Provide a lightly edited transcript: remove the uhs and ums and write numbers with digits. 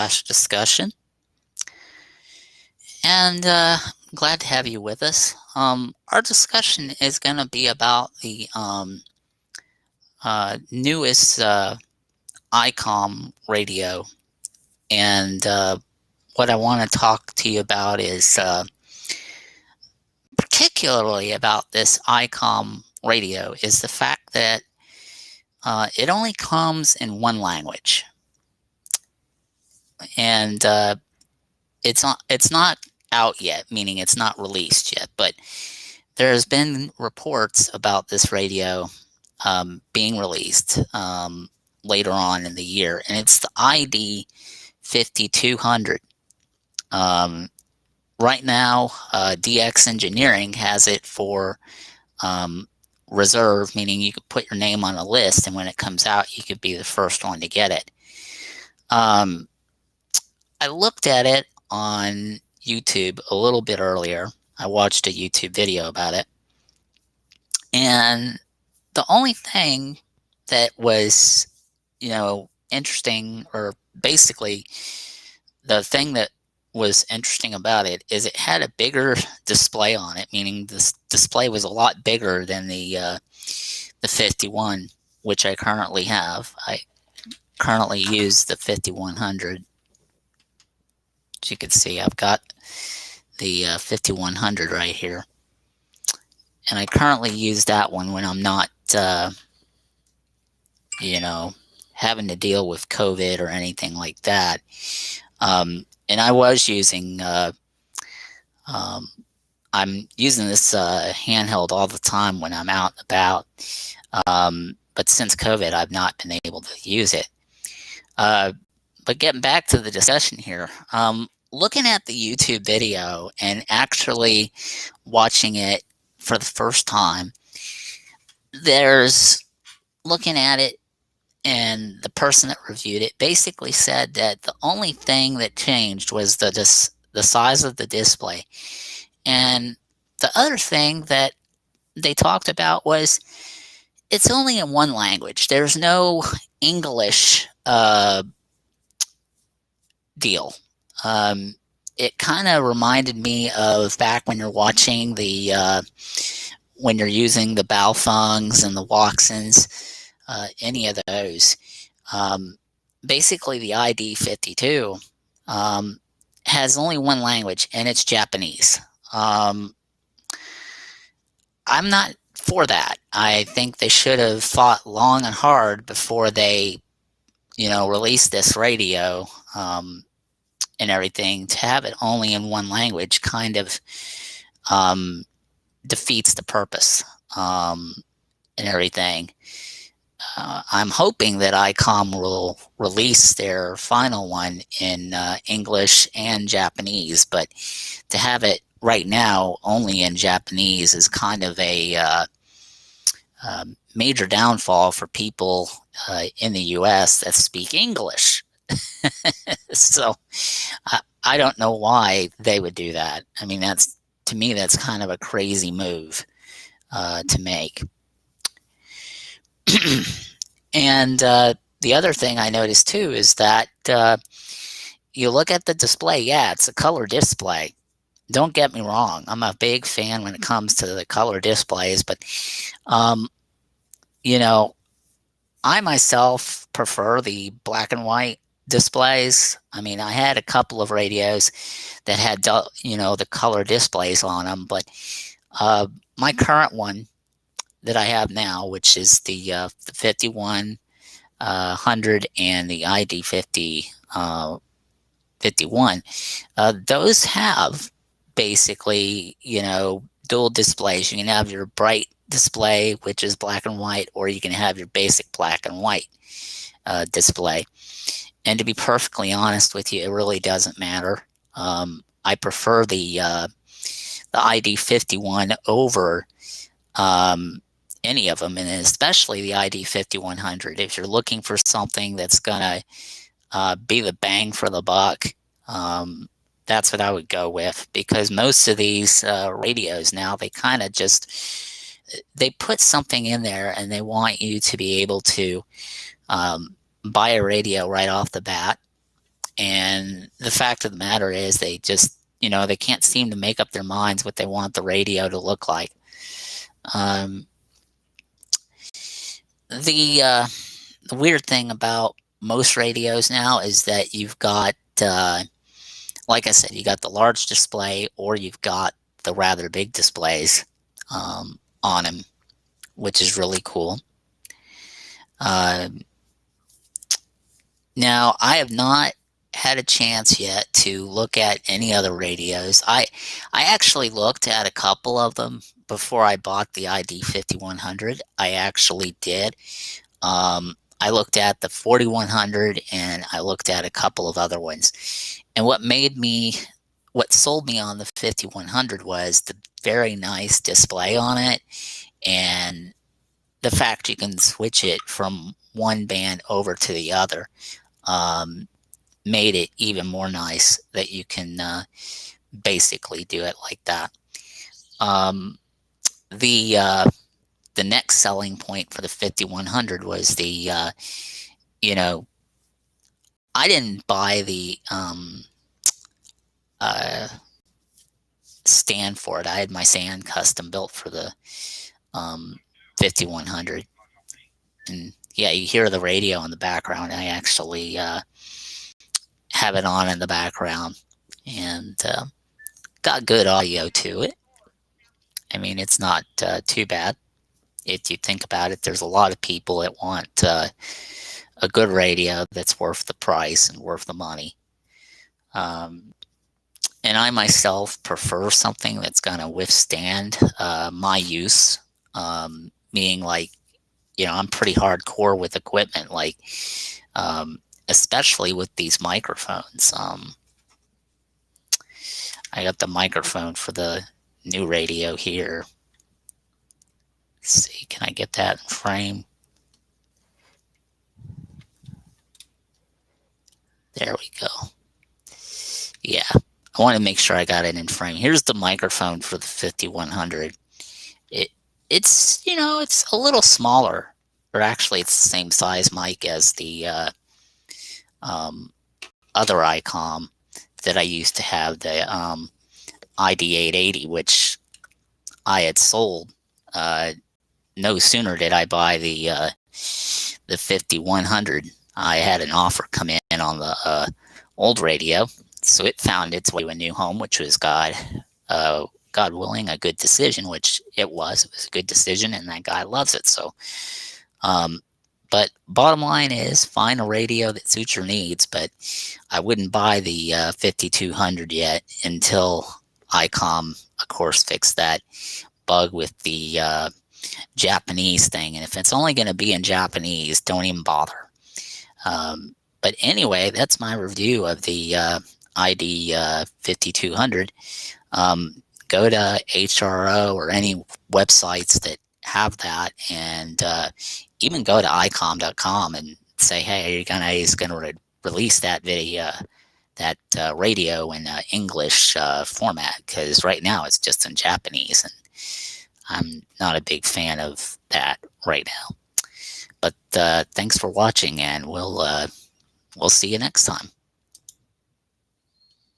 discussion. And glad to have you with us. Our discussion is going to be about the newest ICOM radio. And what I want to talk to you about is particularly about this ICOM radio is the fact that it only comes in one language. And it's not out yet, meaning it's not released yet, but there's been reports about this radio being released later on in the year, and it's the ID 5200. Right now, DX Engineering has it for reserve, meaning you could put your name on a list, and when it comes out, you could be the first one to get it. I looked at it on YouTube a little bit earlier. I watched a YouTube video about it. And the only thing that was, interesting, or basically the thing that was interesting about it is it had a bigger display on it, meaning this display was a lot bigger than the 51, which I currently have. I currently use the 5100. As you can see, I've got the 5100 right here. And I currently use that one when I'm not, having to deal with COVID or anything like that. And I was using, I'm using this handheld all the time when I'm out and about. But since COVID, I've not been able to use it. But getting back to the discussion here, looking at the YouTube video and actually watching it for the first time, there's looking at it, and the person that reviewed it basically said that the only thing that changed was the size of the display. And the other thing that they talked about was it's only in one language. There's no English deal. It kind of reminded me of back when you're watching when you're using the Baofungs and the Watsons, any of those. Basically, the ID 52 has only one language, and it's Japanese. I'm not for that. I think they should have thought long and hard before they, released this radio and everything. To have it only in one language kind of defeats the purpose and everything. I'm hoping that ICOM will release their final one in English and Japanese, but to have it right now only in Japanese is kind of a major downfall for people in the US that speak English. So I don't know why they would do that. I mean, to me, that's kind of a crazy move to make. And the other thing I noticed too is that you look at the display. Yeah, it's a color display. Don't get me wrong. I'm a big fan when it comes to the color displays, but I myself prefer the black and white displays. I mean, I had a couple of radios that had the color displays on them, but my current one that I have now, which is the 5100 and the ID 51, those have basically dual displays. You can have your bright display, which is black and white, or you can have your basic black and white display. And to be perfectly honest with you, it really doesn't matter. I prefer the ID 51 over any of them, and especially the ID 5100. If you're looking for something that's gonna be the bang for the buck, that's what I would go with, because most of these radios now, they kind of they put something in there and they want you to be able to buy a radio right off the bat. And the fact of the matter is they just, they can't seem to make up their minds what they want the radio to look like. The weird thing about most radios now is that you've got, like I said, you got the large display, or you've got the rather big displays on them, which is really cool. Now, I have not had a chance yet to look at any other radios. I actually looked at a couple of them before I bought the ID 5100. I actually did. I looked at the 4100, and I looked at a couple of other ones. And what sold me on the 5100 was the very nice display on it, and the fact you can switch it from one band over to the other. Made it even more nice that you can basically do it like that. The next selling point for the 5100 was the I didn't buy the stand for it. I had my stand custom built for the 5100, and yeah, you hear the radio in the background. I actually have it on in the background, and got good audio to it. I mean, it's not too bad. If you think about it, there's a lot of people that want a good radio that's worth the price and worth the money. And I myself prefer something that's going to withstand my use, meaning like, I'm pretty hardcore with equipment, like especially with these microphones. I got the microphone for the new radio here. Let's see, can I get that in frame? There we go. Yeah, I want to make sure I got it in frame. Here's the microphone for the 5100. It's it's a little smaller, or actually it's the same size mic as the other ICOM that I used to have, the ID880, which I had sold. No sooner did I buy the 5100, I had an offer come in on the old radio, so it found its way to a new home, which was God willing, a good decision, which it was. It was a good decision, and that guy loves it. So, but bottom line is, find a radio that suits your needs. But I wouldn't buy the 5200 yet until ICOM, of course, fixed that bug with the Japanese thing. And if it's only going to be in Japanese, don't even bother. But anyway, that's my review of the ID 5200. Go to HRO or any websites that have that, and even go to icom.com and say, hey, are you guys going to release that video, that radio in English format? Because right now it's just in Japanese, and I'm not a big fan of that right now. But thanks for watching, and we'll see you next time.